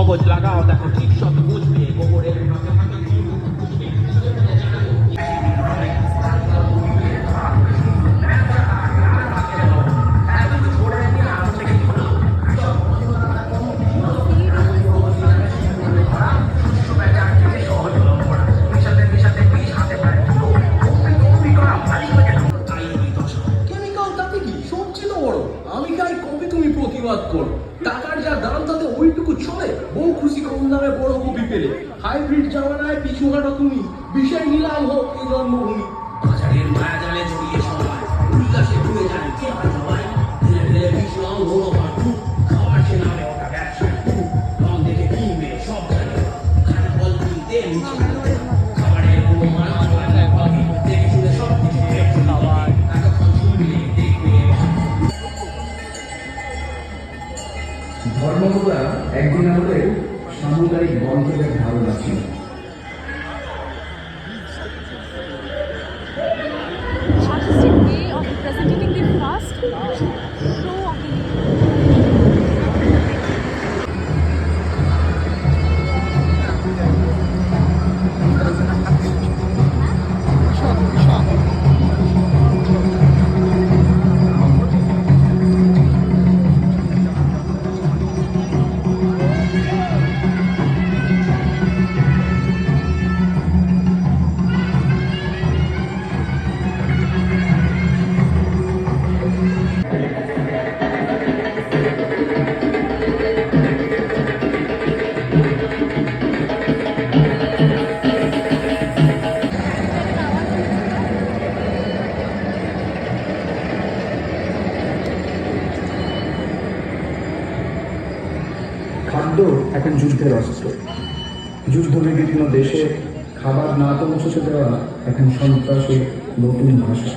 মগজ লাগাও, দেখো ঠিক সব বুঝবে। গোবরের হাতে হাতে আমি খাই কপি, তুমি প্রতিবাদ করো। টাকার যা দাম তাতে ওইটুকু চলে? বউ খুশি কম দামে বড় কপি পেলে। হাইব্রিড জামানায় পিছু হাঁটো তুমি, বিষয় নিলাম হোক এই জন্মভূমি। বাজারের মায়া জালে জড়িয়ে সবাই, উল্লাসে ডুবে যায় কে হয় সবাই। ধীরে ধীরে বিষ্ণাম হলো মাঠু, খাবার সে নামে ওটা ব্যবসায় রং দেখে কিনবে সব জানে, খালি বল কিনতে মিছে খাবারের কোনো মানা দেখে শুনে সব কিছু খাবার এতক্ষণ শুনলে দেখবে। ধর্মগুলা একদিন আমাদের সামুদায়িক বন্ধনের ধারণা ছিল। Artistic way of presenting the past, so খাদ্য এখন যুদ্ধের অস্ত্র। যুদ্ধ বিভিন্ন দেশে খাবার না পৌঁছে দেওয়া এখন সন্ত্রাসের নতুন ভাষা।